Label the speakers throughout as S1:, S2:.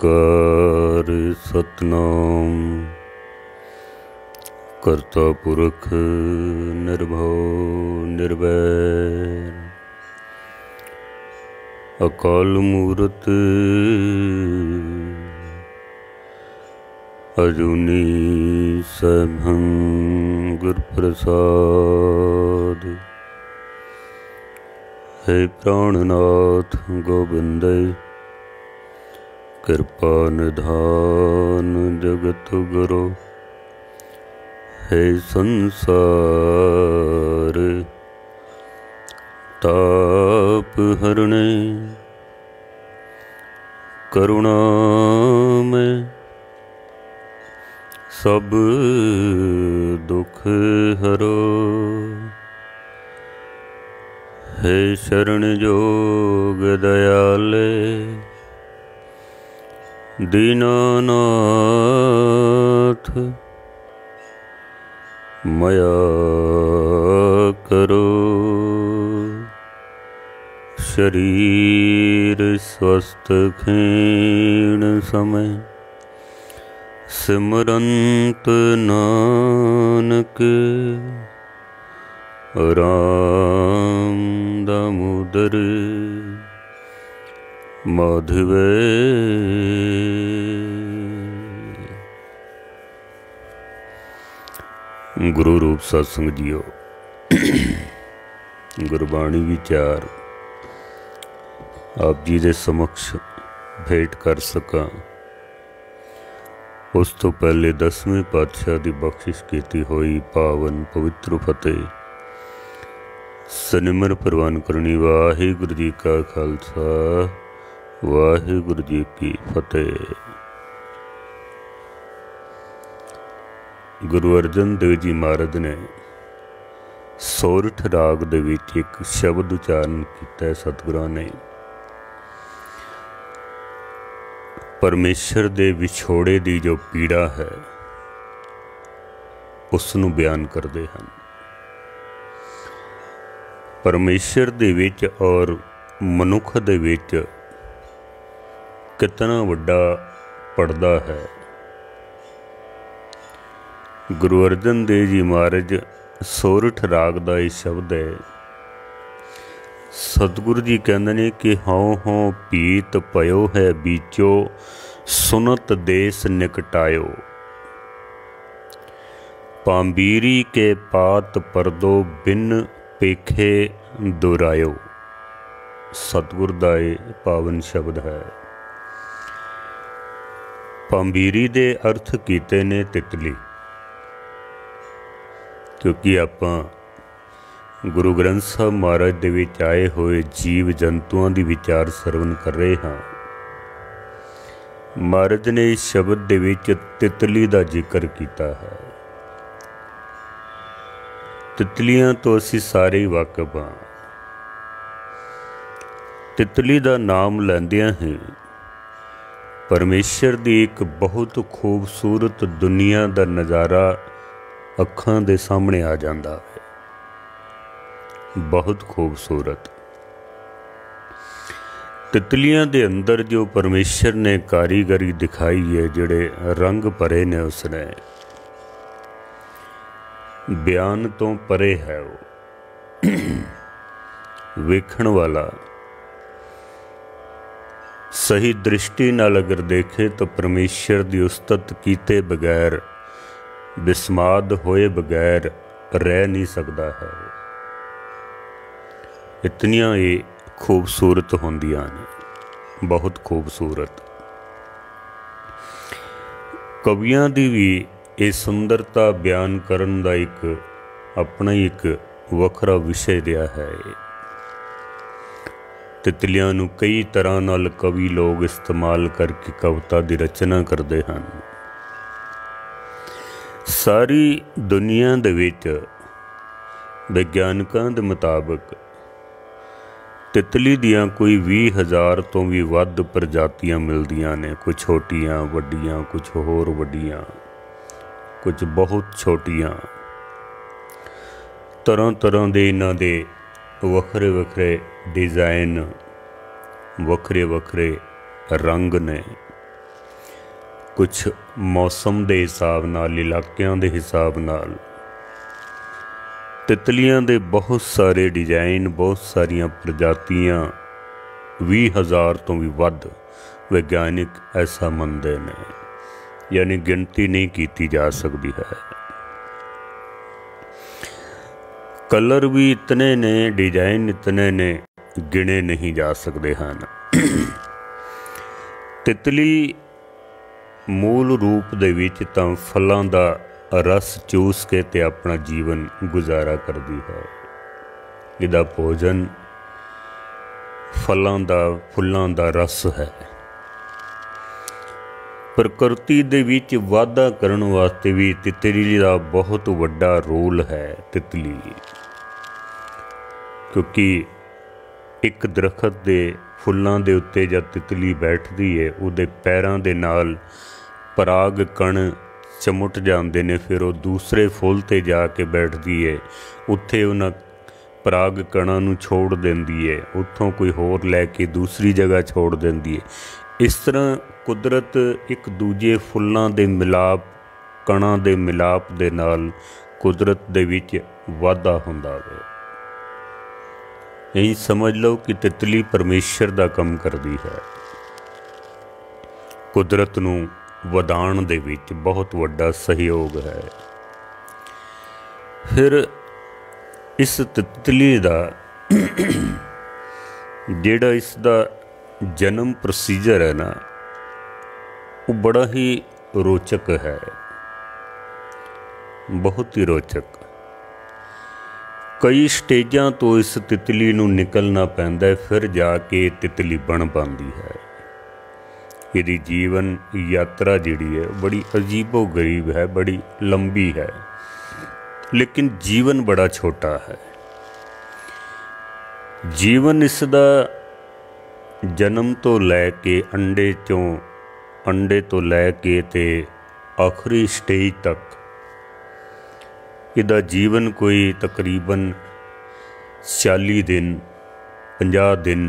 S1: ਓਂਕਾਰ सतनाम करता पुरख निर्भव निर्वैर अकाल मूरत अजूनी सैभं गुर प्रसाद। हे प्राणनाथ गोबिंद कृपा निधान जगत गुरु। हे संसार ताप हरणे करुणा में सब दुख हरो। हे शरण जोग दयाले दीनानाथ मया करो। शरीर स्वस्थ क्षीण समय सिमरंत नानक राम दामोदर माधवे। गुरु रूप सत्संग जियो गुरबाणी विचार आप जी दे समक्ष भेंट कर सकां उस तो पहले 10वें पातशाह की बख्शिश की हुई पावन पवित्र फतेह सनिमर प्रवान करनी। वाहिगुरु जी का खालसा वाहिगुरु जी की फतेह। गुरु अर्जन देव जी महाराज ने सोरठ राग दे विच एक शब्द उचारण किया। सतगुरां ने परमेश्वर दे विछोड़े दी जो पीड़ा है उसनूं बयान करते हैं। परमेश्वर दे विच और मनुख दे विच कितना वड्डा पड़दा है। गुरु अर्जन देव जी महाराज सोरठ राग का यह शब्द है। सतगुरु जी कहते हैं कि हाँ हाँ पीत पयो है बीचो सुनत देश निकटायो। पांबीरी के पात परदो बिन पेखे दुरायो। सतगुर का यह पावन शब्द है। पांबीरी दे अर्थ कीते ने तितली, क्योंकि आपां गुरु ग्रंथ साहब महाराज दे विच आए हुए जीव जंतुओं की विचार सरवण कर रहे हाँ। महाराज ने इस शब्द दे विच तितली का जिक्र किया है। तितलियां तो असी सारे ही वाकिफ हाँ। तितली का नाम लैंदियां ही परमेश्वर की एक बहुत खूबसूरत दुनिया का नज़ारा अखां दे सामने आ जाता है। बहुत खूबसूरत तितलियां दे अंदर जो परमेश्वर ने कारीगरी दिखाई है, जिहड़े रंग भरे ने उसने बयान तो परे है। वो वेखण वाला सही दृष्टि नाल अगर देखे तो परमेश्वर की उस्तत कीते बगैर बिस्माद होए बगैर रह नहीं सकता है। इतनियां ये खूबसूरत होंदियां ने, बहुत खूबसूरत। कवियां दी भी ये सुंदरता बयान करन दा एक अपना ही एक वखरा विषय रहा है। तितलियां नूं कई तरह नाल कवि लोग इस्तेमाल करके कविता की रचना करते हैं। सारी दुनिया दे विच विग्यानकां दे मुताबिक तितली दियां कोई 20,000 तो भी वध प्रजातियां मिलदियां ने। कुछ छोटियां वड्डियां, कुछ होर वड्डियां, कुछ बहुत छोटियां। तरह तरह के इन्हां दे वखरे वखरे डिज़ाइन, वखरे वखरे रंग ने। कुछ मौसम के हिसाब नाल, इलाकों के हिसाब नाल तितलियां दे बहुत सारे डिजाइन, बहुत सारिया प्रजातियां 20,000 तो भी वध वैज्ञानिक ऐसा मनते ने, यानी गिनती नहीं की जा सकती है। कलर भी इतने ने, डिजाइन इतने ने, गिने नहीं जा सकते हैं। तितली मूल रूप दे विच तां फलों का रस चूस के ते अपना जीवन गुजारा करती है। इहदा भोजन फलों का, फुलों का रस है। प्रकृति दे विच वाधा करन वास्ते भी तितली का बहुत वड्डा रोल है। तितली क्योंकि एक दरखत के फुलों के उत्ते जब तितली बैठती है, उहदे पैरों के नाल पराग कण चमुट जाते हैं, फिर वो दूसरे फुल ते जाके बैठती है, उत्थे उन्हां पराग कणां नूं छोड़ देंदी है, उत्थों कोई होर लैके दूसरी जगह छोड़ देंदी है। इस तरह कुदरत एक दूजे फुल्लां दे मिलाप, कणां दे मिलाप दे नाल कुदरत दे विच वाधा हुंदा है। यही समझ लो कि तितली परमेश्वर दा काम करदी है। कुदरत नूं वधाण दे विच बहुत वड्डा सहयोग है। फिर इस तितली दा जिहड़ा इसदा जन्म प्रोसीजर है ना, वो बड़ा ही रोचक है, बहुत ही रोचक। कई स्टेजां तो इस तितली नूं निकलना पैंदा है, फिर जाके तितली बन पाती है। यदि जीवन यात्रा जिहड़ी है बड़ी अजीबो गरीब है, बड़ी लंबी है, लेकिन जीवन बड़ा छोटा है। जीवन इसदा जन्म तो लैके अंडे तो लैके ते आखिरी स्टेज तक इहदा जीवन कोई तकरीबन 40 दिन, 50 दिन,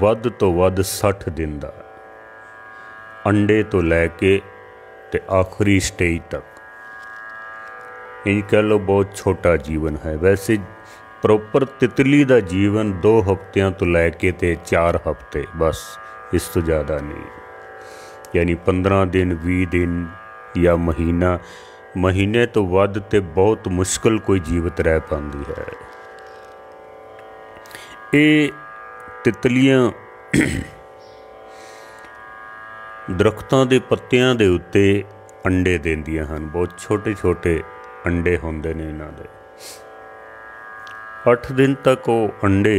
S1: वध तो वध 60 दिन का, अंडे तो लैके ते आखिरी स्टेज तक। ये कह लो बहुत छोटा जीवन है। वैसे प्रॉपर तितली का जीवन 2 हफ्तियां तो लैके ते 4 हफ्ते, बस इस तो ज़्यादा नहीं। यानी 15 दिन, 20 दिन या महीने तो वध ते बहुत मुश्किल कोई जीवित रह पाती है। ये तितलियां दरख्तां दे पत्तियां दे उत्ते अंडे देंदियां हन। बहुत छोटे छोटे अंडे होंदे ने इन्हां दे। 8 दिन तक वो अंडे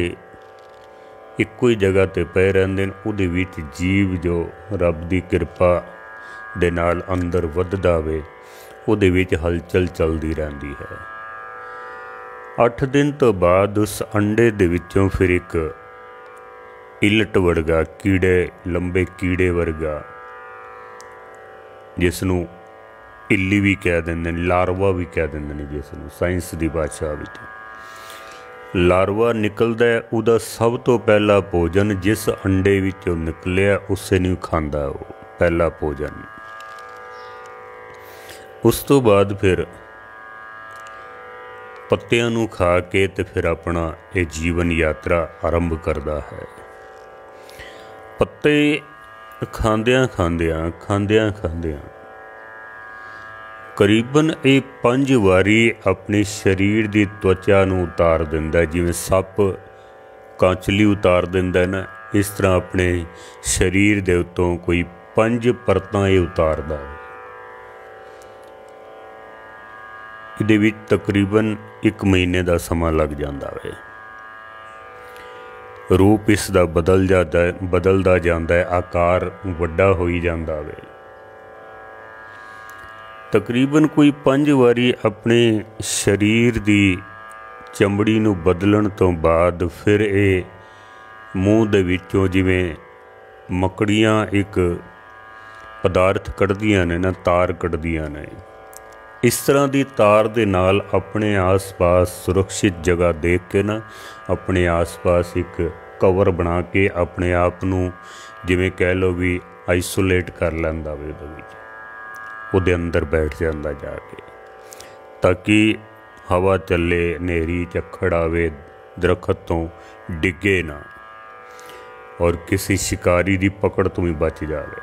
S1: इक्को ही जगह ते पे रहिंदे ने। उहदे विच जीव जो रब दी किरपा दे नाल अंदर वधदा वे, उहदे विच हलचल चलदी रहिंदी है। 8 दिन तो बाद उस अंडे दे विचों फिर एक इलट वर्गा कीड़े, लंबे कीड़े वर्गा, जिसनों इल्ली भी कह देंगे, लार्वा भी कह देंगे, जिसनों साइंस की भाषा विच लार्वा निकलदा है। उहदा सब तो पहला भोजन जिस अंडे विचों निकलिया उसे नहीं खांदा, वो पहला भोजन। उस तो बाद फिर पत्तियां नूं खा के ते फिर अपना ये जीवन यात्रा आरंभ करता है। पत्ते खांदियां करीबन ये 5 वारी अपने शरीर की त्वचा नूं उतार दिंदा। जिवें सप कांचली उतार दिंदा ना, इस तरह अपने शरीर दे उत्तों कोई 5 परतां ये उतारदा है। इहदे विच तकरीबन 1 महीने का समा लग जाता है। रूप इसका बदलदा जाता है, आकार वड्डा होई जाता है। तकरीबन कोई 5 वारी अपने शरीर की चमड़ी नूं बदलण तो बाद फिर ये मूँह दे विचों जिवें मकड़ियां एक पदार्थ कढ़दियां ने ना, तार कढ़दियां ने, इस तरह की तार दे नाल अपने आस पास सुरक्षित जगह देख के ना, अपने आस पास एक कवर बना के अपने आप नूं जिवें कह लो भी ਆਈਸੋਲੇਟ ਕਰ ਲੈਂਦਾ ਵੇ ਉਹਦੇ ਵਿੱਚ, ਉਹਦੇ ਅੰਦਰ ਬੈਠ ਜਾਂਦਾ ਜਾ ਕੇ, ਤਾਂ ਕਿ ਹਵਾ ਚੱਲੇ, ਹਨੇਰੀ ਝੱਖੜ ਆਵੇ, ਦਰਖਤ ਤੋਂ ਡਿੱਗੇ ਨਾ ਔਰ ਕਿਸੇ ਸ਼ਿਕਾਰੀ ਦੀ ਪਕੜ ਤੋਂ ਵੀ ਬਚ ਜਾਵੇ।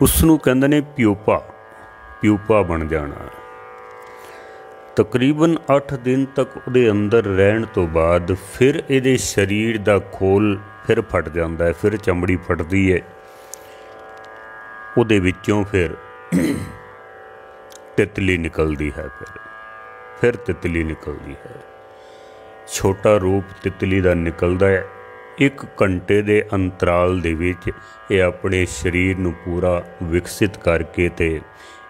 S1: ਉਸ ਨੂੰ ਕਹਿੰਦੇ ਨੇ ਪਿਊਪਾ ਬਣ ਜਾਣਾ। ਤਕਰੀਬਨ 8 ਦਿਨ ਤੱਕ ਉਹਦੇ ਅੰਦਰ ਰਹਿਣ ਤੋਂ ਬਾਅਦ ਫਿਰ ਇਹਦੇ ਸਰੀਰ ਦਾ ਖੋਲ ਫਿਰ ਫਟ ਜਾਂਦਾ ਹੈ, ਫਿਰ ਚਮੜੀ ਫਟਦੀ ਹੈ, ਉਹਦੇ ਵਿੱਚੋਂ ਫਿਰ ਤਿਤਲੀ ਨਿਕਲਦੀ ਹੈ, ਫਿਰ ਤਿਤਲੀ ਨਿਕਲਦੀ ਹੈ। ਛੋਟਾ ਰੂਪ ਤਿਤਲੀ ਦਾ ਨਿਕਲਦਾ ਹੈ। 1 ਘੰਟੇ ਦੇ ਅੰਤਰਾਲ ਦੇ ਵਿੱਚ ਇਹ ਆਪਣੇ ਸਰੀਰ ਨੂੰ ਪੂਰਾ ਵਿਕਸਿਤ ਕਰਕੇ ਤੇ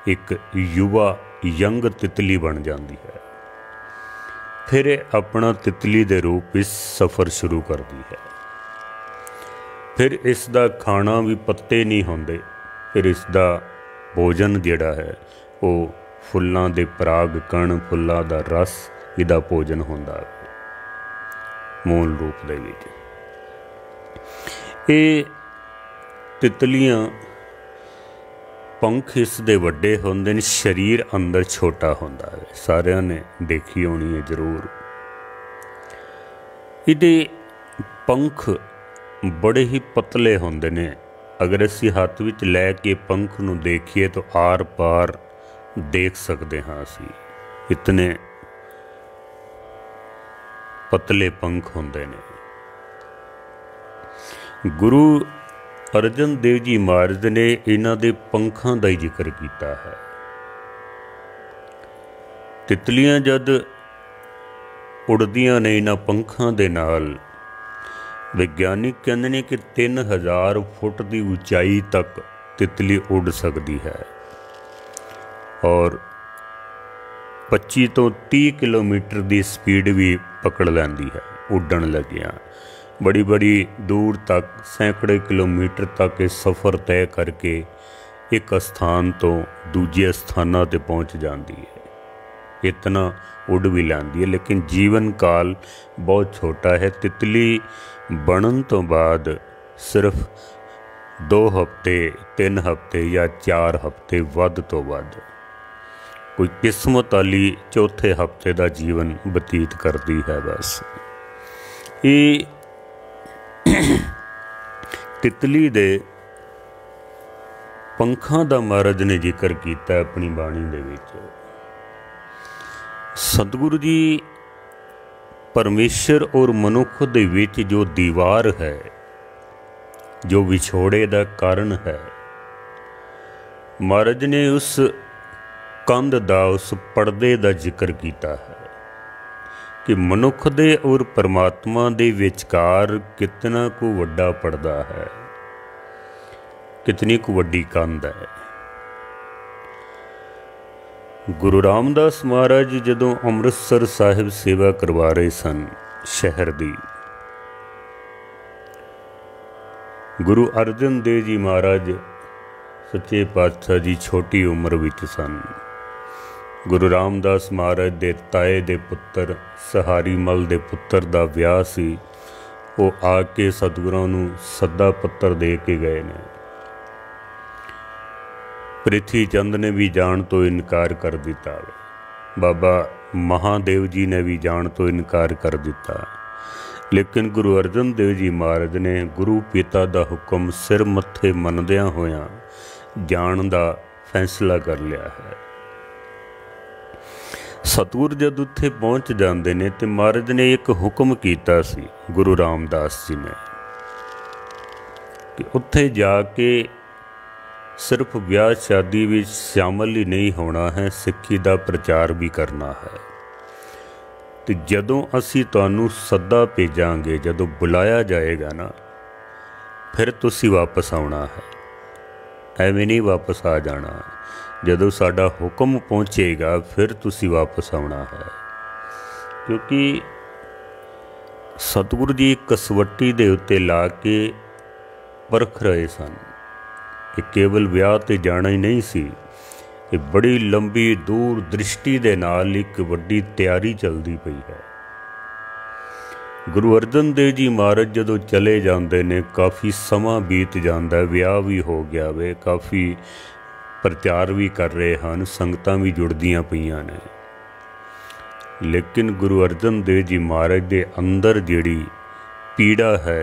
S1: ਇੱਕ ਯੁਵਾ ਯੰਗ ਤਿਤਲੀ ਬਣ ਜਾਂਦੀ ਹੈ। ਫਿਰ ਇਹ ਆਪਣਾ ਤਿਤਲੀ ਦੇ ਰੂਪ ਵਿੱਚ ਸਫ਼ਰ ਸ਼ੁਰੂ ਕਰਦੀ ਹੈ। ਫਿਰ ਇਸ ਦਾ ਖਾਣਾ ਵੀ ਪੱਤੇ ਨਹੀਂ ਹੁੰਦੇ, ਫਿਰ ਇਸ ਦਾ ਭੋਜਨ ਜਿਹੜਾ ਹੈ ਉਹ ਫੁੱਲਾਂ ਦੇ ਪਰਾਗ ਕਣ, ਫੁੱਲਾਂ ਦਾ ਰਸ ਇਹਦਾ ਭੋਜਨ ਹੁੰਦਾ ਹੈ ਮੂਲ ਰੂਪ ਦੇ ਵਿੱਚ। ਇਹ ਤਿਤਲੀਆਂ ਪੰਖ ਇਸ ਦੇ ਵੱਡੇ ਹੁੰਦੇ ਨੇ, ਸਰੀਰ ਅੰਦਰ ਛੋਟਾ ਹੁੰਦਾ ਹੈ, ਸਾਰਿਆਂ ਨੇ ਦੇਖੀ ਹੋਣੀ ਹੈ ਜ਼ਰੂਰ। ਇਹਦੇ ਪੰਖ ਬੜੇ ਹੀ ਪਤਲੇ ਹੁੰਦੇ ਨੇ। ਅਗਰ ਅਸੀਂ ਹੱਥ ਵਿੱਚ ਲੈ ਕੇ ਪੰਖ ਨੂੰ ਦੇਖੀਏ ਤਾਂ ਆਰ ਪਾਰ ਦੇਖ ਸਕਦੇ ਹਾਂ ਅਸੀਂ, ਇਤਨੇ ਪਤਲੇ ਪੰਖ ਹੁੰਦੇ ਨੇ। ਗੁਰੂ ਅਰਜਨ ਦੇਵ ਜੀ ਮਹਾਰਾਜ ਨੇ ਇਹਨਾਂ ਦੇ ਪੰਖਾਂ ਦਾ ਹੀ ਜ਼ਿਕਰ ਕੀਤਾ ਹੈ। ਤਿਤਲੀਆਂ ਜਦ ਉੜਦੀਆਂ ਨੇ ਇਹਨਾਂ ਪੰਖਾਂ ਦੇ ਨਾਲ, ਵਿਗਿਆਨਿਕ ਕਹਿੰਦੇ ਨੇ ਕਿ 3000 ਫੁੱਟ ਦੀ ਉਚਾਈ ਤੱਕ ਤਿਤਲੀ ਉੱਡ ਸਕਦੀ ਹੈ ਔਰ 25 ਤੋਂ 30 ਕਿਲੋਮੀਟਰ ਦੀ ਸਪੀਡ ਵੀ ਪਕੜ ਲੈਂਦੀ ਹੈ ਉੱਡਣ ਲੱਗਿਆਂ। ਬੜੀ ਦੂਰ ਤੱਕ, ਸੈਂਕੜੇ ਕਿਲੋਮੀਟਰ ਤੱਕ ਇਹ ਸਫ਼ਰ ਤੈਅ ਕਰਕੇ ਇੱਕ ਸਥਾਨ ਤੋਂ ਦੂਜੇ ਸਥਾਨਾਂ 'ਤੇ ਪਹੁੰਚ ਜਾਂਦੀ ਹੈ। ਇਤਨਾ ਉੱਡ ਵੀ ਲੈਂਦੀ ਹੈ, ਲੇਕਿਨ ਜੀਵਨ ਕਾਲ ਬਹੁਤ ਛੋਟਾ ਹੈ। ਤਿਤਲੀ ਬਣਨ ਤੋਂ ਬਾਅਦ ਸਿਰਫ 2 ਹਫ਼ਤੇ, 3 ਹਫ਼ਤੇ ਜਾਂ 4 ਹਫ਼ਤੇ ਵੱਧ ਤੋਂ ਵੱਧ, ਕੋਈ ਕਿਸਮਤ ਵਾਲੀ ਚੌਥੇ ਹਫ਼ਤੇ ਦਾ ਜੀਵਨ ਬਤੀਤ ਕਰਦੀ ਹੈ ਬਸ। ਇਹ ਤਿਤਲੀ ਦੇ ਪੰਖਾਂ ਦਾ ਮਹਾਰਾਜ ਨੇ ਜ਼ਿਕਰ ਕੀਤਾ ਆਪਣੀ ਬਾਣੀ ਦੇ ਵਿੱਚ। ਸਤਿਗੁਰੂ ਜੀ ਪਰਮੇਸ਼ਰ ਔਰ ਮਨੁੱਖ ਦੇ ਵਿੱਚ ਜੋ ਦੀਵਾਰ ਹੈ, ਜੋ ਵਿਛੋੜੇ ਦਾ ਕਾਰਨ ਹੈ, ਮਹਾਰਾਜ ਨੇ ਉਸ ਕੰਧ ਦਾ, ਉਸ ਪਰਦੇ ਦਾ ਜ਼ਿਕਰ ਕੀਤਾ ਹੈ ਕਿ ਮਨੁੱਖ ਦੇ ਔਰ ਪਰਮਾਤਮਾ ਦੇ ਵਿਚਕਾਰ ਕਿਤਨਾ ਕੁ ਵੱਡਾ ਪਰਦਾ ਹੈ, ਕਿਤਨੀ ਕੁ ਵੱਡੀ ਕੰਧ ਹੈ। ਗੁਰੂ ਰਾਮਦਾਸ ਮਹਾਰਾਜ ਜਦੋਂ ਅੰਮ੍ਰਿਤਸਰ ਸਾਹਿਬ ਸੇਵਾ ਕਰਵਾ ਰਹੇ ਸਨ ਸ਼ਹਿਰ ਦੀ, ਗੁਰੂ ਅਰਜਨ ਦੇਵ ਜੀ ਮਹਾਰਾਜ ਸੱਚੇ ਪਾਤਸ਼ਾਹ ਜੀ ਛੋਟੀ ਉਮਰ ਵਿੱਚ ਸਨ। ਗੁਰੂ ਰਾਮਦਾਸ ਮਹਾਰਾਜ ਦੇ ਤਾਏ ਦੇ ਪੁੱਤਰ ਸਹਾਰੀ ਮਲ ਦੇ ਪੁੱਤਰ ਦਾ ਵਿਆਹ ਸੀ। ਉਹ ਆ ਕੇ ਸਤਿਗੁਰਾਂ ਨੂੰ ਸੱਦਾ ਪੱਤਰ ਦੇ ਕੇ ਗਏ ਨੇ। ਪ੍ਰਿਥੀ ਚੰਦ ਨੇ ਵੀ ਜਾਣ ਤੋਂ ਇਨਕਾਰ ਕਰ ਦਿੱਤਾ, ਬਾਬਾ ਮਹਾਦੇਵ ਜੀ ਨੇ ਵੀ ਜਾਣ ਤੋਂ ਇਨਕਾਰ ਕਰ ਦਿੱਤਾ, ਲੇਕਿਨ ਗੁਰੂ ਅਰਜਨ ਦੇਵ ਜੀ ਮਹਾਰਾਜ ਨੇ ਗੁਰੂ ਪਿਤਾ ਦਾ ਹੁਕਮ ਸਿਰ ਮੱਥੇ ਮੰਨਦਿਆਂ ਹੋਇਆਂ ਜਾਣ ਦਾ ਫੈਸਲਾ ਕਰ ਲਿਆ ਹੈ। ਸਤਿਗੁਰ ਜਦ ਉੱਥੇ ਪਹੁੰਚ ਜਾਂਦੇ ਨੇ ਤੇ ਮਹਾਰਾਜ ਨੇ ਇੱਕ ਹੁਕਮ ਕੀਤਾ ਸੀ ਗੁਰੂ ਰਾਮਦਾਸ ਜੀ ਨੇ ਕਿ ਉੱਥੇ ਜਾ ਕੇ ਸਿਰਫ ਵਿਆਹ ਸ਼ਾਦੀ ਵਿੱਚ ਸ਼ਾਮਲ ਹੀ ਨਹੀਂ ਹੋਣਾ ਹੈ, ਸਿੱਖੀ ਦਾ ਪ੍ਰਚਾਰ ਵੀ ਕਰਨਾ ਹੈ। ਤੇ ਜਦੋਂ ਅਸੀਂ ਤੁਹਾਨੂੰ ਸੱਦਾ ਭੇਜਾਂਗੇ, ਜਦੋਂ ਬੁਲਾਇਆ ਜਾਏਗਾ ਨਾ, ਫਿਰ ਤੁਸੀਂ ਵਾਪਸ ਆਉਣਾ ਹੈ, ਐਵੇਂ ਨਹੀਂ ਵਾਪਸ ਆ ਜਾਣਾ। ਜਦੋਂ ਸਾਡਾ ਹੁਕਮ ਪਹੁੰਚੇਗਾ ਫਿਰ ਤੁਸੀਂ ਵਾਪਸ ਆਉਣਾ ਹੈ। ਕਿਉਂਕਿ ਸਤਿਗੁਰੂ ਜੀ ਕਸਵੱਟੀ ਦੇ ਉੱਤੇ ਲਾ ਕੇ ਪਰਖ ਰਹੇ ਸਨ। ਇਹ ਕੇਵਲ ਵਿਆਹ 'ਤੇ ਜਾਣਾ ਹੀ ਨਹੀਂ ਸੀ, ਇਹ ਬੜੀ ਲੰਬੀ ਦੂਰ ਦ੍ਰਿਸ਼ਟੀ ਦੇ ਨਾਲ ਇੱਕ ਵੱਡੀ ਤਿਆਰੀ ਚੱਲਦੀ ਪਈ ਹੈ। गुरु अर्जन देव जी महाराज जदों चले जाते ने, काफ़ी समा बीत जाता, विआह भी हो गया वे, काफ़ी प्रचार भी कर रहे हैं, संगतां भी जुड़दियां पईयां ने, लेकिन गुरु अर्जन देव जी महाराज दे अंदर जिहड़ी पीड़ा है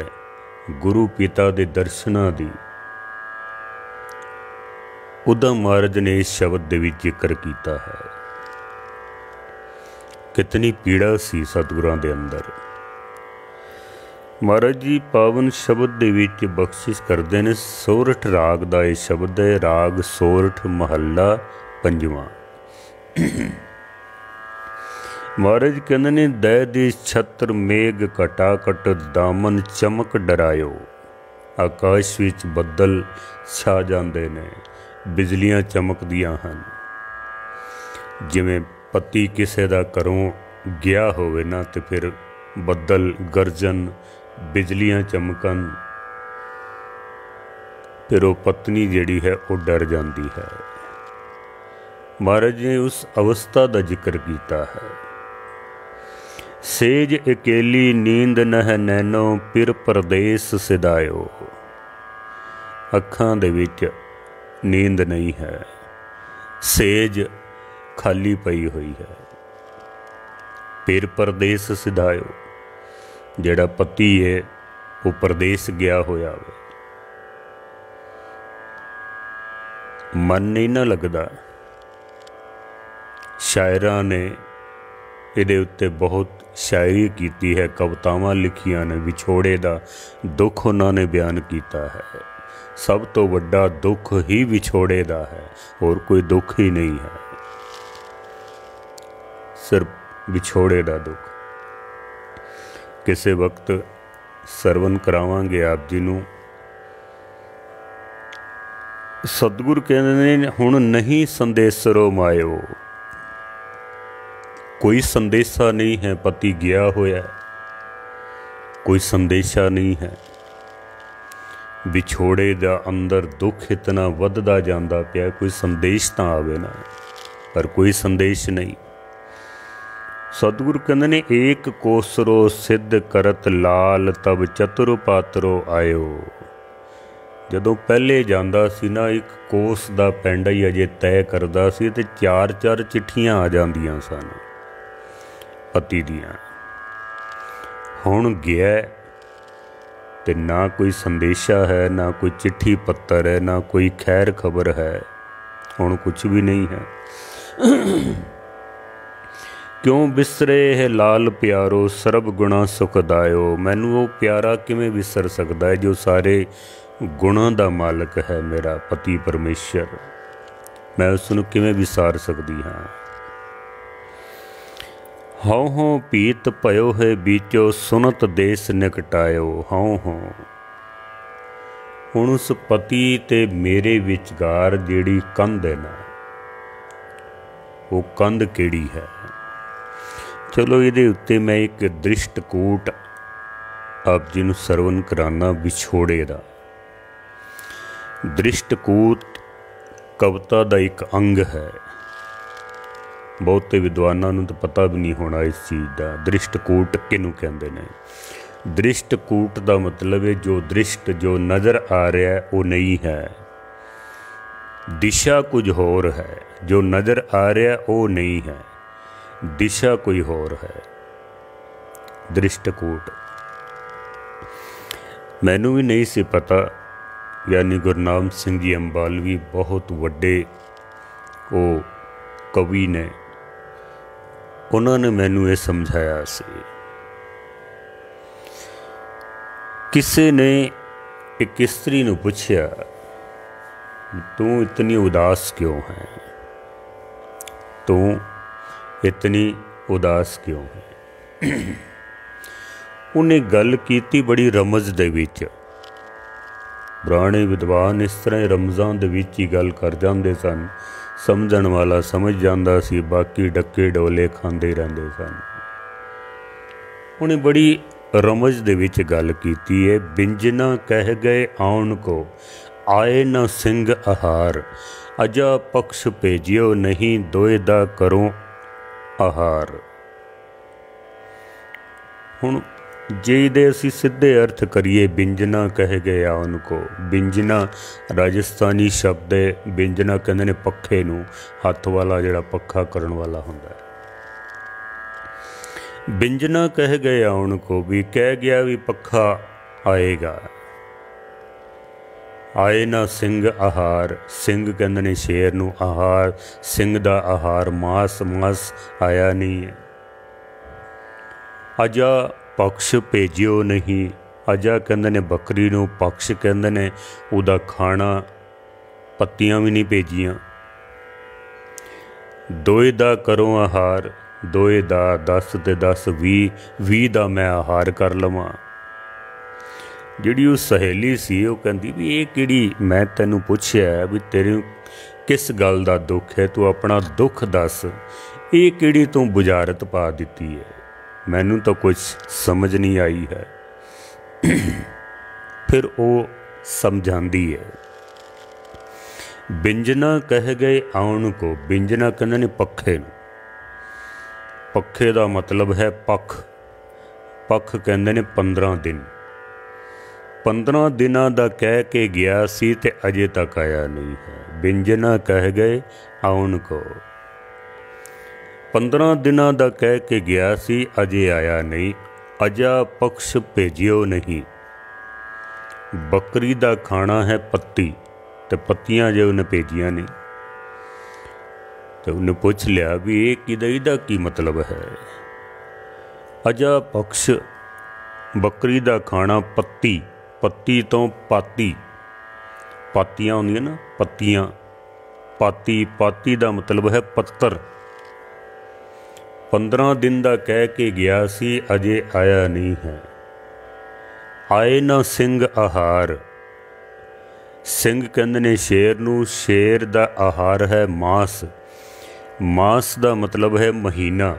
S1: गुरु पिता दे दर्शनां दी, उदा महाराज ने इस शब्द दे विच जिक्र कीता है। कितनी पीड़ा सी सतगुरां दे अंदर। महाराज जी पावन शब्द दे विच बख्शिश करते हैं। सोरठ राग दा ये शब्द है, राग सोरठ महला पंजवां। महाराज कहते ने, दै दी छत्र मेघ कटाकट दामन चमक डरायो। आकाश विच बदल छा जाते ने, बिजलियां चमकदियां हन। जिवें पति किसी दा घरों गया होवे ना, तो फिर बदल गरजन, बिजलियां चमकन, फिर वो पत्नी जिहड़ी है वो डर जाती है। महाराज ने उस अवस्था का जिक्र किया है। सेज अकेली नींद नह नैनो, पिर परदेस सिधायो। अखां दे विच नींद नहीं है, सेज खाली पई हुई है। फिर परदेस सिधायो, जेड़ा पति है वो परदेस गया होया वे, मन नहीं ना लगदा। शायरां ने इहदे उत्ते बहुत शायरी कीती है, कवितावां लिखियां ने, विछोड़े दा दुख उन्होंने बयान किया है। सब तो वड्डा दुख ही विछोड़े दा है, और कोई दुख ही नहीं है, सिर्फ विछोड़े दा दुख। किसी वक्त सरवण करावांगे आप जी नूं। सतगुर कहते ने, हुण नहीं संदेसरो मायो। कोई संदेशा नहीं है, पति गया होया, कोई संदेशा नहीं है। विछोड़े दा अंदर दुख इतना वधदा जांदा पिया, कोई संदेश तां आवे ना, पर कोई संदेश नहीं। सतगुरु कहते ने, एक कोसरो सिद्ध करत लाल, तब चतुर पात्रो आयो। जदों पहले जांदा सी ना, एक कोस दा पिंड ही अजे तय करदा सी, ते 4-4 चिट्ठियां आ जांदियां सन पति दियां। हुण गया ते ना कोई संदेशा है, ना कोई चिट्ठी पत्तर है, ना कोई खैर खबर है, हुण कुछ भी नहीं है। क्यों बिसरे है लाल प्यारो, सरब गुणा सुखदायो। मैनू वो प्यारा किवें विसर सकता है जो सारे गुणों का मालक है, मेरा पति परमेश्वर। मैं उसनूं किवें विसार सकती हाँ। हौं हौं पीत भयो है बीचो, सुनत देश निकटायो। हौं हौं, हुण उस पति ते मेरे विचगार जिहड़ी कंध है ना, वो कंध किहड़ी है। चलो ये उत्ते मैं एक दृष्टकूट आप जी नूं सरवण कराना विछोड़े दा। दृष्टकूट कविता का एक अंग है। बहुते विद्वानां नूं तो पता भी नहीं होना इस चीज़ का। दृष्टकूट किनूं कहंदे ने? दृष्टकूट का मतलब है जो दृष्ट, जो नज़र आ रहा है वो नहीं है, दिशा कुछ होर है। जो नज़र आ रहा है वो नहीं है, दिशा कोई होर है। दृष्टकूट मैनू भी नहीं सी पता। यानी गुरनाम सिंह जी अंबालवी बहुत वड्डे वो कवि ने, उन्होंने मैनू ये समझाया सी। किसी ने एक स्त्री नूं पुछया, तू इतनी उदास क्यों है, तू इतनी उदास क्यों है। उन्हें गल कीती बड़ी रमज दे विच। पुराने विद्वान इस तरह रमजां दे विच ही गल कर जाते सन। समझण वाला समझ जाता सी, बाकी डके डोले खांदे रहंदे सन। उन्हें बड़ी रमज दे विच गल कीती है। बिंजना कह गए आउण को, आए न सिंह आहार। अजा पक्ष भेजियो नहीं, दोए दा करो आहार। हुण जे दे असी सीधे अर्थ करिए बिंजना कह गए आउन को। बिंजना राजस्थानी शब्द है। बिंजना कहते ने पखे नूं, हथ वाला जिहड़ा पखा करन वाला हुंदा है। बिंजना कह गए आउन को भी कह गया भी पखा आएगा। आए ना सिंह आहार, सिंह कहते ने शेर नूं, आहार सिंह दा आहार मास, मास आया नहीं है। अजा पक्ष भेजियो नहीं, अजा कहते ने बकरी नूं, पक्ष कहते ने उहदा खाना, पत्तियां भी नहीं भेजियां। दोए दा करो आहार, दोए दा 10 ते 10 20 दा मैं आहार कर लवां। जिहड़ी वो सहेली सी वो कहंदी भी ये किहड़ी, मैं तैनूं पुछया भी तेरे किस गल दा दुख है, तू अपना दुख दस, ये किहड़ी तूं बुझारत पा दित्ती है, मैनू तो कुछ समझ नहीं आई है। फिर वो समझाती है। बिंजना कह गए आउन को, बिंजना कहते ने पखे नूं। पखे का मतलब है पख। पख कहते ने 15 दिन। 15 दिनां दा कह के गया सी ते अजे तक आया नहीं है। बिंजना कह गए आउन को, 15 दिनां दा कह के गया सी अजे आया नहीं। अजा पक्ष भेजियो नहीं। बकरी दा खाना है पत्ती, ते पत्तियां जो उन्हें भेजिया नहीं। तो उन्हें पूछ लिया भी ये किदा की मतलब है। अजा पक्ष, बकरी दा खाना पत्ती, पत्ती तो पाती, पातियां होंदियां ना, पत्तियां, पाती, पाती दा मतलब है पत्तर। 15 दिन दा कह के गया सी अजे आया नहीं है। आए ना सिंह आहार, सिंह कहते ने शेर नूं, शेर दा आहार है मास। मास दा मतलब है महीना।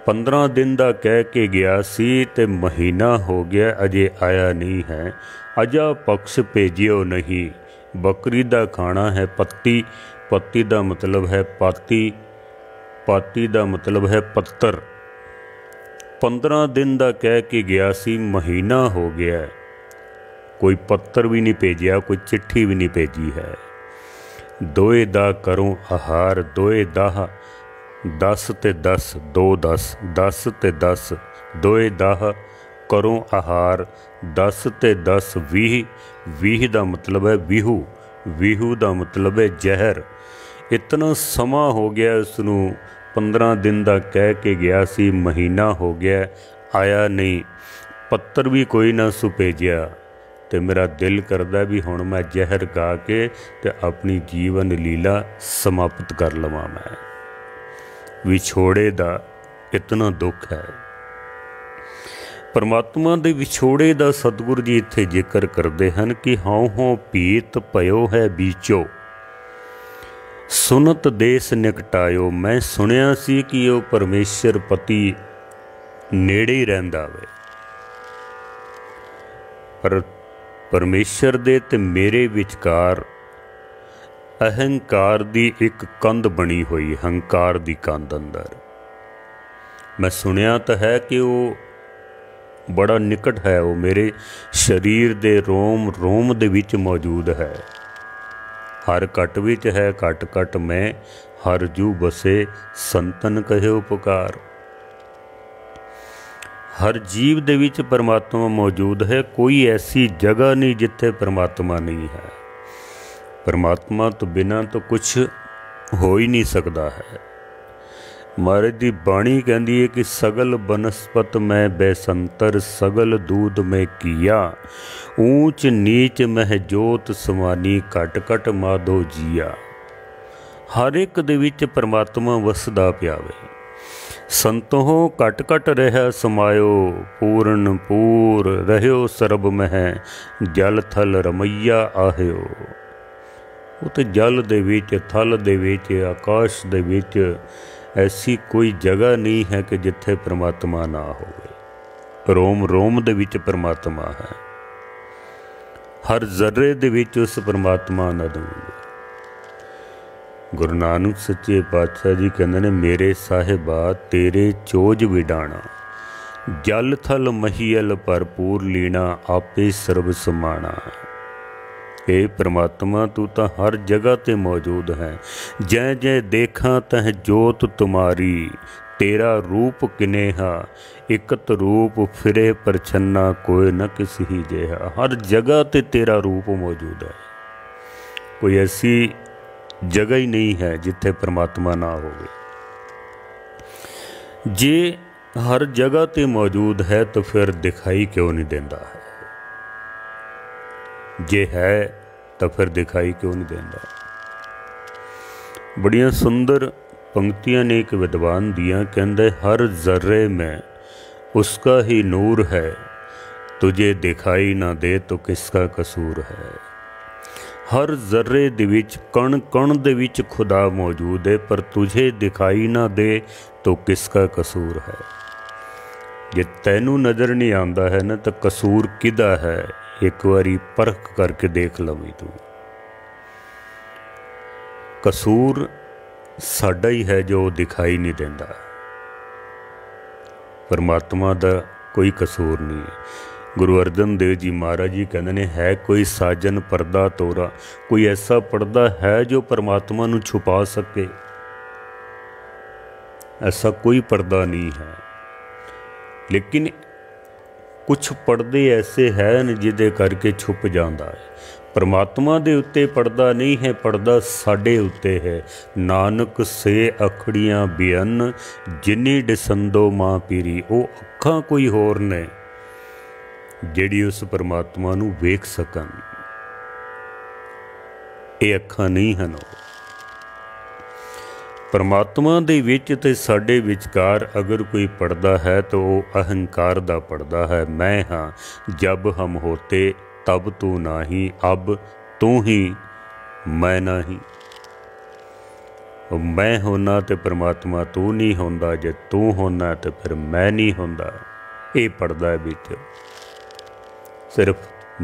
S1: 15 दिन दा कह के गया सी ते महीना हो गया अजे आया नहीं है। अजा पक्ष भेजियो नहीं। बकरी दा खाना है पत्ती, पत्ती दा मतलब है पाती, पाती दा मतलब है पत्तर। 15 दिन दा कह के गया सी, महीना हो गया, कोई पत्तर भी नहीं भेजिया, कोई चिट्ठी भी नहीं भेजी है। दोए दा करूँ आहार, दोए दाह 10 ते 10 2 10 10 ते 10 दोए दाह करूँ आहार 10 ते 10 20 20 दा मतलब है विहू, विहू दा मतलब है जहर। इतना समा हो गया उसनूं, 15 दिन दा कह के गया सी, महीना हो गया आया नहीं, पत्तर भी कोई ना सु भेजिया। ते मेरा दिल करदा भी हुण मैं जहर गा के ते अपनी जीवन लीला समाप्त कर लवां। मैं विछोड़े दा इतना दुख है। परमात्मा दे विछोड़े दा सतगुरु जी इत्थे जिक्र करते हैं कि हाउ हाउ भीत भयो है बीचो, सुनत देस निकटायो। मैं सुनिया सी कि वो परमेश्वर पति नेड़े ही रहिंदा वे, पर परमेश्वर दे ते मेरे विचकार अहंकार दी एक कंध बनी हुई, हंकार दी कंध अंदर। मैं सुनिया तो है कि वो बड़ा निकट है, वो मेरे शरीर दे रोम रोम दे विच मौजूद है। हर कट विच है, कट कट में हर जू बसे, संतन कहो पुकार। हर जीव दे विच परमात्मा मौजूद है। कोई ऐसी जगह नहीं जिथे परमात्मा नहीं है। परमात्मा तो बिना तो कुछ हो ही नहीं सकता है। महाराज दी बाणी कहती है कि सगल बनस्पत में बैसंतर, सगल दूध में किया, ऊंच नीच मह जोत समानी, कट कट माधो जिया। हर एक दे विच परमात्मा वसदा पिया वे। संतों कट कट रह समायो, पूर्ण पूर रहियो सरब मह, जल थल रमैया आहियो। वो तो जल दे विच, थल दे विच, आकाश दे विच ऐसी कोई जगह नहीं है कि जिथे परमात्मा ना होवे। रोम रोम दे विच परमात्मा है। हर जर्रे दे विच उस परमात्मा आनंद मिले। गुरु नानक सच्चे पातशाह जी कहते ने, मेरे साहिबा तेरे चोज विडाणा, जल थल महीयल भरपूर लीना आपे सर्ब समाना। हे परमात्मा तू तो हर जगह ते मौजूद है। जै जै देखा तह जोत तुम्हारी, तेरा रूप किनेहा इकत रूप फिरे परछन्ना कोई न किसी ही जेहा। हर जगह ते तेरा रूप मौजूद है। कोई ऐसी जगह ही नहीं है जिथे परमात्मा ना होवे। जे हर जगह ते मौजूद है तो फिर दिखाई क्यों नहीं देता है? जे है तो फिर दिखाई क्यों नहीं देता? बड़ियां सुंदर पंक्तियां ने एक विद्वान दियां, कहंदे हर जर्रे में उसका ही नूर है, तुझे दिखाई ना दे तो किसका कसूर है। हर जर्रे दे विच कण कण दे विच खुदा मौजूद है, पर तुझे दिखाई ना दे तो किसका कसूर है। जे तैनू नज़र नहीं आंदा है ना तो कसूर किदा है, एक बारी परख करके देख लवी तू। कसूर साडा ही है जो दिखाई नहीं देता। परमात्मा दा कोई कसूर नहीं है। गुरु अर्जन देव जी महाराज जी कहते ने, है कोई साजन पर्दा तोरा, कोई ऐसा पर्दा है जो परमात्मा नू छुपा सके? ऐसा कोई पर्दा नहीं है। लेकिन कुछ पर्दे ऐसे हैं जिदे करके छुप जाता है। परमात्मा दे उत्ते पर्दा नहीं है, पर्दा साडे उत्ते है। नानक से अखड़ियां बियन जिनी डिसंदो मां पीरी। वो अखां कोई होर ने जिहड़ी उस परमात्मा नू वेख सकन, ये अखां नहीं हन। परमात्मा दे विच ते साडे विचकार अगर कोई पर्दा है तो वो अहंकार दा पर्दा है। मैं हाँ जब हम होते तब तू नाही, अब तू ही मैं नाही। मैं होना तो परमात्मा तू नहीं होंदा, जे तू होना तो फिर मैं नहीं होंदा। ये पर्दा है विच, सिर्फ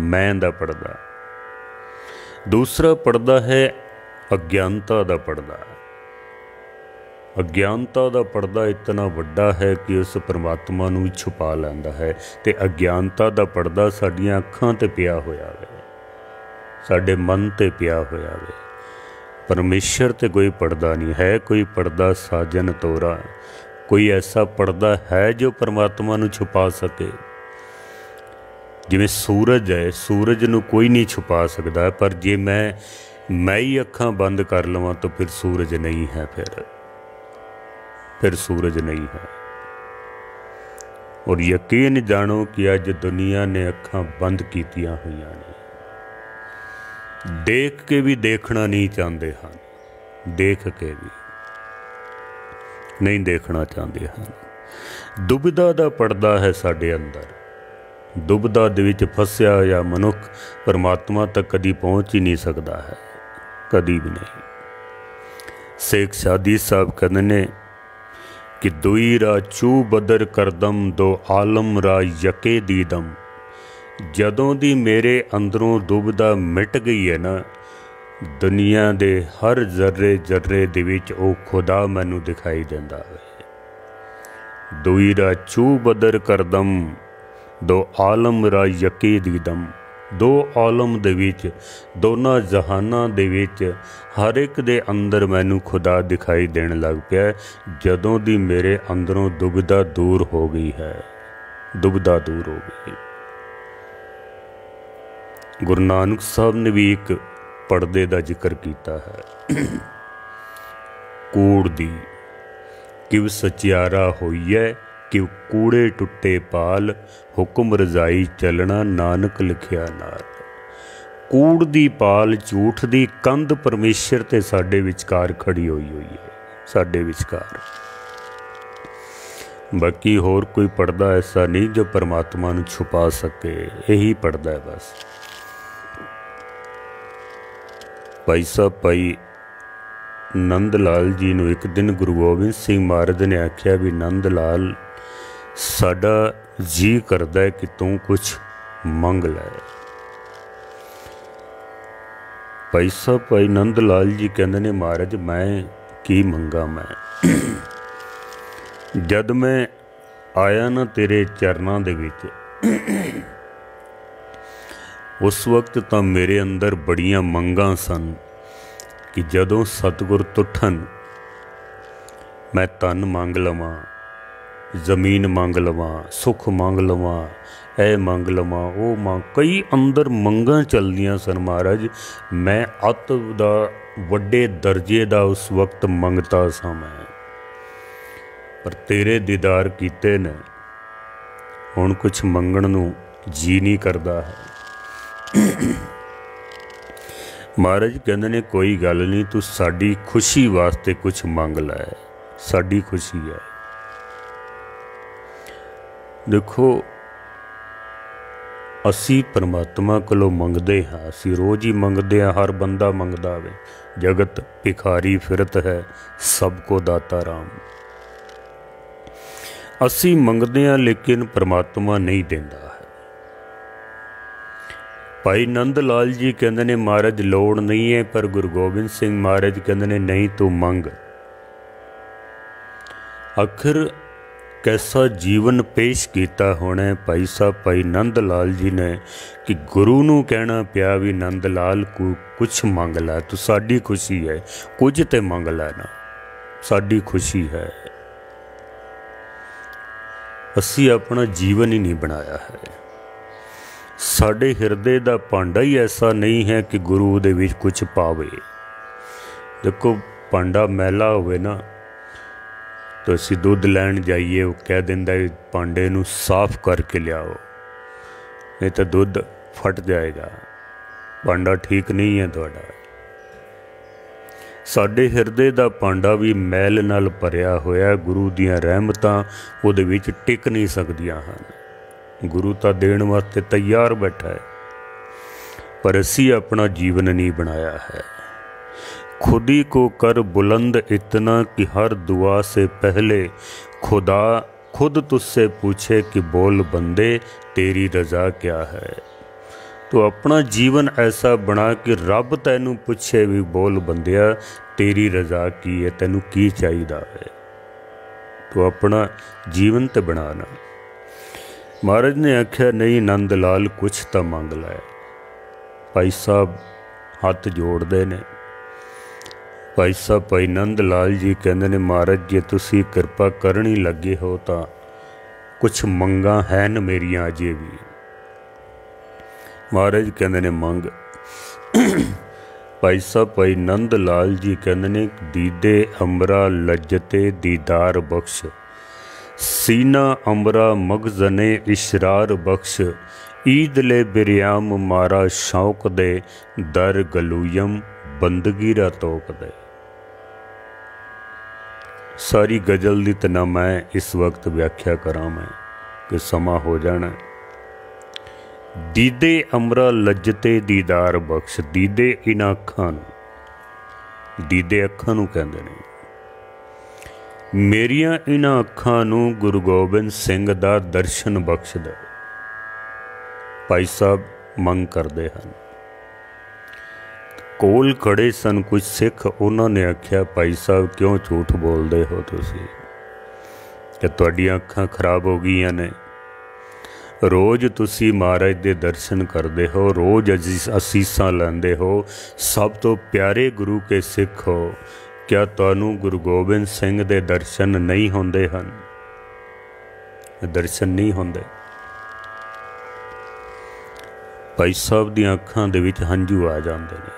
S1: मैं दा पर्दा। दूसरा पर्दा है अज्ञानता दा पर्दा। अज्ञानता दा पर्दा इतना वड्डा है कि उस परमात्मा नू छुपा लैंदा है। ते अज्ञानता दा पर्दा साडियां अखां ते पिया होया वे, साडे मन ते पिया होया वे। परमेश्वर ते कोई पर्दा नहीं है। कोई पर्दा साजन तोरा, कोई ऐसा पर्दा है जो परमात्मा नू छुपा सके? जिवें सूरज है, सूरज नू कोई नहीं छुपा सकता, पर जे मैं ही अखां बंद कर लवां तो फिर सूरज नहीं है। फिर सूरज नहीं है। और यकीन जानो कि अज दुनिया ने अखां बंद कीतियां हुईयां ने। देख के भी देखना नहीं चाहते हैं, देख के भी नहीं देखना चाहते हैं। दुविधा दा पर्दा है साडे अंदर। दुविधा दे विच फसिया या मनुख परमात्मा तक कदी पहुँच ही नहीं सकता है, कदी भी नहीं। शेख शादी साहब कहते ने कि दुई रा चू बदर करदम, दो आलम रा यके दीदम। जदों दी मेरे अंदरों दुविधा मिट गई है ना, दुनिया दे हर जर्रे जर्रे दे विच ओ खुदा मैनू दिखाई देंदा है। दुई रा चू बदर करदम, दो आलम रा यके दीदम। दो आलम दे विच, दोनों जहानां दे विच हर एक दे अंदर मैनू खुदा दिखाई देने लग पिया जदों दी मेरे अंदरों दुविधा दूर हो गई है। दुविधा दूर हो गई। गुरु नानक साहब ने भी एक पर्दे का जिक्र किया है। कूड़ दी किव सचियारा होई है, कि कूड़े टुटे पाल, हुक्म रजाई चलना नानक लिखिया नाल। कूड़ दी पाल, झूठ दी कंध परमेश्वर ते साडे विचकार खड़ी हुई है, साडे विचकार। बाकी होर कोई पर्दा ऐसा नहीं जो परमात्मा नू छुपा सके। यही पर्दा है बस। भाई साहब भाई नंद लाल जी नू एक दिन गुरु गोबिंद सिंह महाराज ने आख्या भी नंद लाल, साडा जी करदा है कि तू कुछ मंग लै। भाई साहब भाई नंद लाल जी कहते ने, महाराज मैं की मंगा। मैं जद मैं ਆਇਆ ਨਾ ਤੇਰੇ ਚਰਨਾਂ ਦੇ ਵਿੱਚ, ਉਸ ਵਕਤ ਤਾਂ ਮੇਰੇ ਅੰਦਰ ਬੜੀਆਂ ਮੰਗਾਂ ਸਨ ਕਿ ਜਦੋਂ ਸਤਿਗੁਰ ਤੁਠਨ ਮੈਂ ਧਨ ਮੰਗ ਲਵਾਂ, ਜ਼ਮੀਨ ਮੰਗ ਲਵਾਂ, ਸੁੱਖ ਮੰਗ ਲਵਾਂ, ਇਹ ਮੰਗ ਲਵਾਂ, ਉਹ ਮੰਗ, ਕਈ ਅੰਦਰ ਮੰਗਾਂ ਚੱਲਦੀਆਂ ਸਨ ਮਹਾਰਾਜ। ਮੈਂ ਅਤ ਦਾ ਵੱਡੇ ਦਰਜੇ ਦਾ ਉਸ ਵਕਤ ਮੰਗਤਾ ਸਾਂ ਮੈਂ, ਪਰ ਤੇਰੇ ਦੀਦਾਰ ਕੀਤੇ ਨੇ, ਹੁਣ ਕੁਛ ਮੰਗਣ ਨੂੰ ਜੀ ਨਹੀਂ ਕਰਦਾ ਹੈ। ਮਹਾਰਾਜ ਕਹਿੰਦੇ ਨੇ ਕੋਈ ਗੱਲ ਨਹੀਂ, ਤੂੰ ਸਾਡੀ ਖੁਸ਼ੀ ਵਾਸਤੇ ਕੁਛ ਮੰਗ ਲੈ, ਸਾਡੀ ਖੁਸ਼ੀ ਹੈ। ਦੇਖੋ ਅਸੀਂ ਪਰਮਾਤਮਾ ਕੋਲੋਂ ਮੰਗਦੇ ਹਾਂ, ਅਸੀਂ ਰੋਜ਼ ਹੀ ਮੰਗਦੇ ਹਾਂ, ਹਰ ਬੰਦਾ ਮੰਗਦਾ ਵੇ। ਜਗਤ ਭਿਖਾਰੀ ਫਿਰਤ ਹੈ, ਸਭ ਕੋ ਦਾਤਾ ਰਾਮ। ਅਸੀਂ ਮੰਗਦੇ ਹਾਂ ਲੇਕਿਨ ਪਰਮਾਤਮਾ ਨਹੀਂ ਦਿੰਦਾ ਹੈ। ਭਾਈ ਨੰਦ ਲਾਲ ਜੀ ਕਹਿੰਦੇ ਨੇ ਮਹਾਰਾਜ ਲੋੜ ਨਹੀਂ ਹੈ, ਪਰ ਗੁਰੂ ਗੋਬਿੰਦ ਸਿੰਘ ਮਹਾਰਾਜ ਕਹਿੰਦੇ ਨੇ ਨਹੀਂ ਤੂੰ ਮੰਗ। ਆਖਿਰ कैसा जीवन पेश किया होना भाई साहब भाई नंद लाल जी ने कि गुरु नूं कहना पिया भी नंद लाल को कुछ मंग लै, तू साडी खुशी है, कुछ तो मंग लेना, साडी खुशी है। असी अपना जीवन ही नहीं बनाया है, साडे हिरदे दा भांडा ही ऐसा नहीं है कि गुरु दे विच कुछ पावे। देखो भांडा मैला होवे ना तो असी दुध लैन जाइए, वो कह देंदा भांडे नूं साफ करके लियाओ, नहीं तो दुध फट जाएगा, भांडा ठीक नहीं है तुहाडा। साडे हिरदे दा भांडा भी मैल नाल भरिया होया, गुरु दीयां रहमतां उहदे विच टिक नहीं सकदियां हन। गुरु तां देण वास्ते तैयार बैठा है, पर असी अपना जीवन नहीं बनाया है। खुद ही को कर बुलंद इतना कि हर दुआ से पहले खुदा खुद तुझसे पूछे कि बोल बंदे तेरी रज़ा क्या है। तो अपना जीवन ऐसा बना कि रब तैनू पूछे भी बोल बंदिया तेरी रज़ा की है, तैनू की चाहिदा है। तो अपना जीवन तो बनाना। महाराज ने आख्या नहीं नंद लाल कुछ तो मंग लै। भाई साहब हथ जोड़ते ने, भाई साहब भाई नंद लाल जी कहते ने महाराज जे तुसी कृपा करनी लगे हो तो कुछ मंगा है न मेरिया अजे भी। महाराज कहते ने मंग। भाई साहब भाई नंद लाल जी कहते ने दीदे अमरा लज्जते दीदार बख्श, सीना अमरा मगजने इशरार बख्श, ईदले बिरयाम मारा शौक दे दर गलूयम बंदगी रा तोक दे। सारी गजल दी तना मैं इस वक्त व्याख्या करा मैं कि समा हो जाना। दीदे अमरा लज्जते दीदार बख्श, दीदे इन्हां अखां नूं, दीदे अखां नूं कहंदे ने, मेरियां इन्हां अखां नूं गुरु गोबिंद सिंह दा दर्शन बख्श दे। भाई साहब मंग करदे हन। कोल खड़े सन कुछ सिख, उन्होंने आख्या भाई साहब क्यों झूठ बोलते हो तुसी, कि तुहाडियां अखां खराब हो गईयां ने, रोज़ तुसी महाराज दे दर्शन करते हो, रोज़ असीसां लैंदे हो, सब तो प्यारे गुरु के सिख हो, क्या तुहानूं गुरु गोबिंद सिंह दे दर्शन नहीं होंदे हन? दर्शन नहीं होंदे। भाई साहब दीयां अखां दे विच हंझू आ जांदे ने,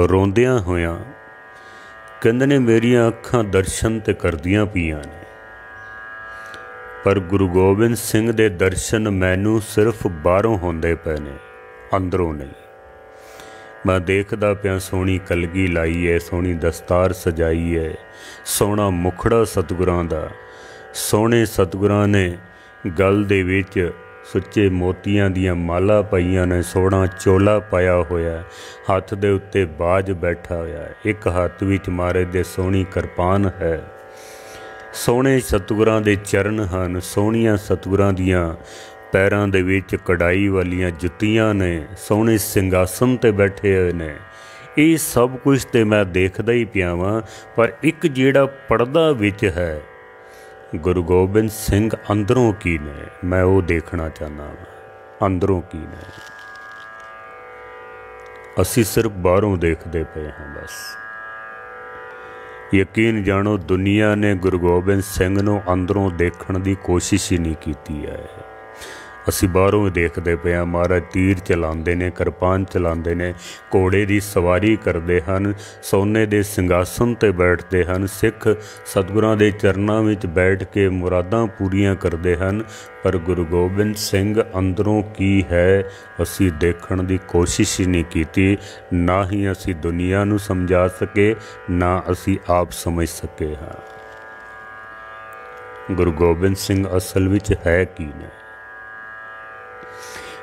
S1: रोंदियां होया कहंदे ने मेरियां अखां दर्शन ते करदियां पियां ने, पर गुरु गोबिंद सिंह दे दर्शन मैनू सिर्फ बाहरों होंदे पे ने, अंदरों नहीं। मैं देखदा पिया सोहनी कलगी लाई है, सोहनी दस्तार सजाई है, सोहना मुखड़ा सतगुरां दा, सोहने सतगुरां ने गल दे विच सुच्चे मोतियां दियां माला पाईयां ने, सोहना चोला पाया होया, हथ दे उत्ते बाज बैठा होया, एक हथ विच महाराज दे सोहनी किरपान है, सोहने सतगुरां दे चरण हन, सोहणियां सतगुरां दियां पैरां दे विच कढ़ाई वालियां जुत्तियां ने, सोहणे सिंघासन ते बैठे हुए ने। ये सब कुछ तो मैं देखदा ही पिया वां, पर एक जिहड़ा पड़दा विच है गुरु गोबिंद सिंह अंदरों की ने, मैं वो देखना चाहना वा अंदरों की ने। असी सिर्फ बाहरों देखते पे हैं बस। यकीन जानो दुनिया ने गुरु गोबिंद सिंह नूं अंदरों देखण दी कोशिश ही नहीं की है। असी बाहरों देखते पे हैं। महाराज तीर चलाते ने, किरपान चलाते ने, घोड़े की सवारी करते हैं, सोने के सिंघासन ते बैठते हैं, सिख सतगुरां दे चरनां विच बैठ के मुरादां पूरीआं करते हैं। पर गुरु गोबिंद सिंह अंदरों की है असी देखण दी कोशिश ही नहीं की। ना ही असी दुनिया नूं समझा सके, ना असी आप समझ सके। हाँ, गुरु गोबिंद सिंह असल विच है की ने।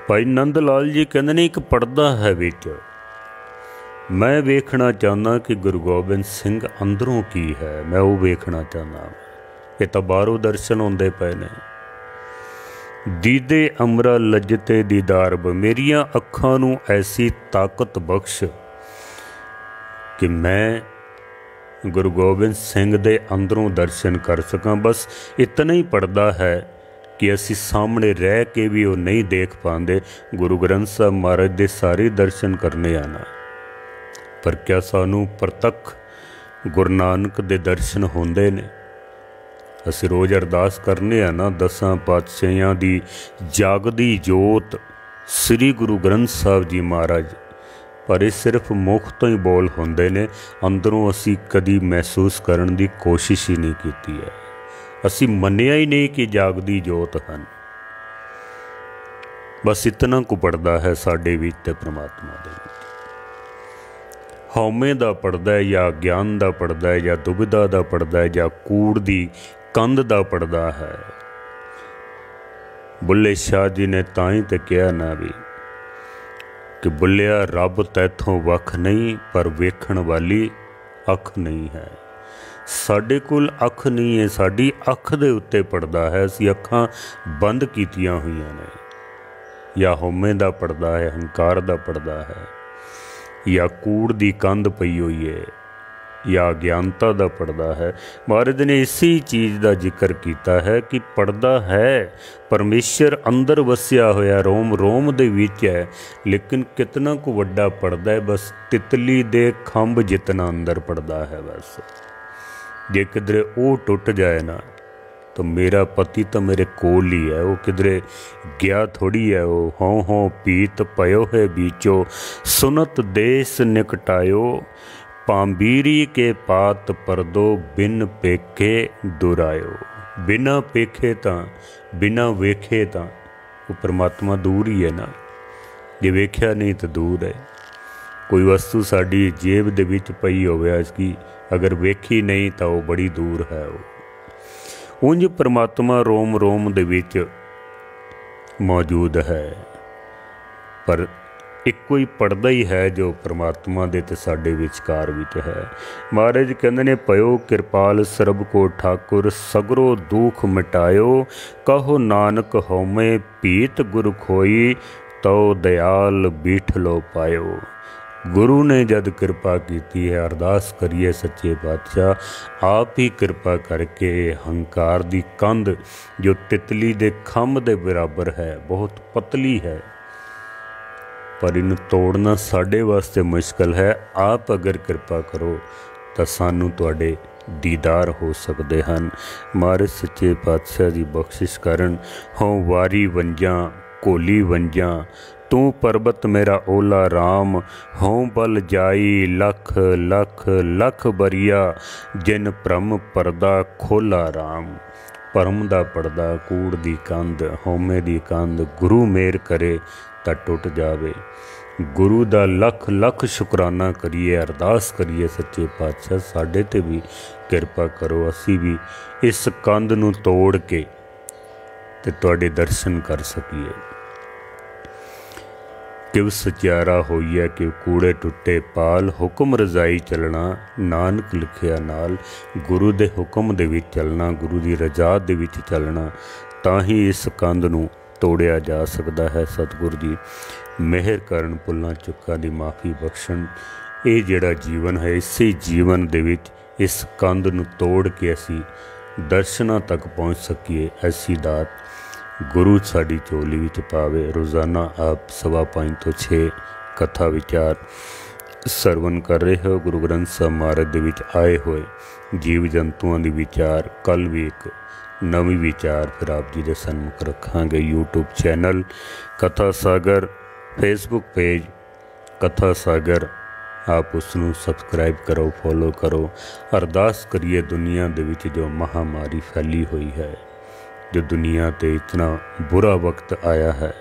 S1: भाई नंद लाल जी कहते ने एक पर्दा है विच, मैं वेखना चाहना कि गुरु गोबिंद सिंह अंदरों की है, मैं वो वेखना चाहना। ये तो बाहरों दर्शन होंदे पे ने। दीदे अमरा लजते दीदार ब, मेरिया अखां नूं ऐसी ताकत बख्श कि मैं गुरु गोबिंद सिंह दे अंदरों दर्शन कर सकां। बस इतना ही पर्दा है कि असी सामने रह के भी वो नहीं देख पाते। गुरु ग्रंथ साहब महाराज दे सारे दर्शन करने आना, पर क्या सानू प्रतख गुरु नानक दे दर्शन होंदे ने? असी रोज़ अरदास करने आना 10 पातशाहियां दी जागदी जोत श्री गुरु ग्रंथ साहब जी महाराज, पर ये सिर्फ मुख तो ही बोल होंदे ने, अंदरों असी कदी महसूस करने की कोशिश ही नहीं की है। असी मन्निया ही नहीं कि जागदी जोत हैं। बस इतना को पड़दा है साडे विच ते परमात्मा दे विच। हौमे दा पड़दा है या ज्ञान दा पड़दा है या दुविधा दा पड़दा है या कूड़ दी कंध दा पड़दा है। बुल्ले शाह जी ने ताई ते कहा ना भी कि बुल्लिया रब तैथों वख नहीं, पर वेखण वाली अख नहीं है। साडे कोल अख नहीं है, साडी अख दे उत्ते पड़दा है। असी अखां बंद कीतियां हुईयां ने। या होमे दा पड़दा है, हंकार दा पड़दा है, या कूड़ दी कंध पई हुई है, या अज्ञानता दा पड़दा है। महाराज ने इसी चीज़ का जिक्र किया है कि पड़दा है, परमेश्वर अंदर वसिया होया रोम रोम दे विच है, लेकिन कितना को वड्डा पड़दा है। बस तितली दे खंभ जितना अंदर पड़दा है। बस जे किधरे वो टुट जाए ना, तो मेरा पति तो मेरे कोल ही है, वो किधरे गया थोड़ी है। वो हों पीत पयो है बीचो, सुनत देश निकटायो, पांबीरी के पात परदो, बिन पेखे दुरायो। बिना पेखे ता, बिना वेखे ता वो परमात्मा दूर ही है ना। जे वेख्या नहीं तो दूर है। कोई वस्तु साड़ी जेब दे विच पई होवे, इसकी अगर वेखी नहीं तो वो बड़ी दूर है। वो उंज परमात्मा रोम रोम दे विच मौजूद है, पर इको ही पड़दा ही है जो परमात्मा दे ते साडे विचकार विच है। महाराज कहंदे ने पयो किरपाल सरब को ठाकुर, सगरो दुख मिटायो, कहो नानक हौमे पीत गुरु खोई, तो दयाल बीठलो पायो। गुरु ने जद कृपा की है, अरदास करिए सच्चे पातशाह आप ही कृपा करके हंकार दी कंध जो तितली दे खंभ दे बराबर है, बहुत पतली है, पर इन तोड़ना साढ़े वास्ते मुश्किल है। आप अगर कृपा करो तो सानू तुहाडे दीदार हो सकते हैं। मारे सच्चे पातशाह जी बख्शिश करन। हों वारी वंजा कोली वंजा, तू पर्बत मेरा ओला राम, हों बल जाई लख लख लख बरिया, जिन भ्रम परदा खोला राम। भरम दा पड़दा, कूड़ दी कंध, होमे दी कंध, गुरु मेहर करे तां टुट जावे। गुरु दा लख लख शुकराना करिए, अरदास करिए सच्चे पातशाह साडे ते भी किरपा करो, असी भी इस कंध नूं तोड़ के ते तुहाडे दर्शन कर सकीए। किव सचियारा होई है कि कूड़े टुटे पाल, हुक्म रजाई चलना नानक लिखिया नाल। गुरु दे हुक्म दे विच चलना, गुरु दी रजा दे विच चलना, तां ही इस कंध नूं तोड़िया जा सकता है। सतगुर जी मेहर करन, भुल्लां चुक्कां दी माफ़ी बख्शण। ये जिहड़ा जीवन है, इसे जीवन दे विच इस कंध नूं तोड़ के असी दर्शनां तक पहुँच सकीए, ऐसी दात गुरु साडी झोली विच पावे। रोज़ाना आप 5:15 तो 6 कथा विचार सरवण कर रहे हो। गुरु ग्रंथ साहब महाराज दे विच आए हुए जीव जंतुओं के विचार, कल भी एक नवी विचार फिर आप जी के सन्मुख रखांगे। यूट्यूब चैनल कथा सागर, फेसबुक पेज कथा सागर, आप उसनू सबसक्राइब करो, फॉलो करो। अरदास करिए दुनिया दे विच जो महामारी फैली हुई है, जो दुनिया ते इतना बुरा वक्त आया है,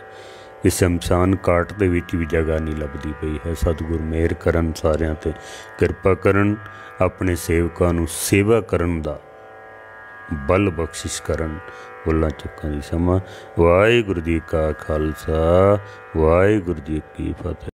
S1: इस शमशान घाट दे विच भी जगह नहीं लभदी पई है। सतगुरु मेहर करन, सारियां ते किरपा करन, अपने सेवकां नू सेवा करन दा बल बख्शिश करन। भुल्लां चुक्कां दी क्षमा। वाहिगुरू जी का खालसा, वाहिगुरू जी की फतेह।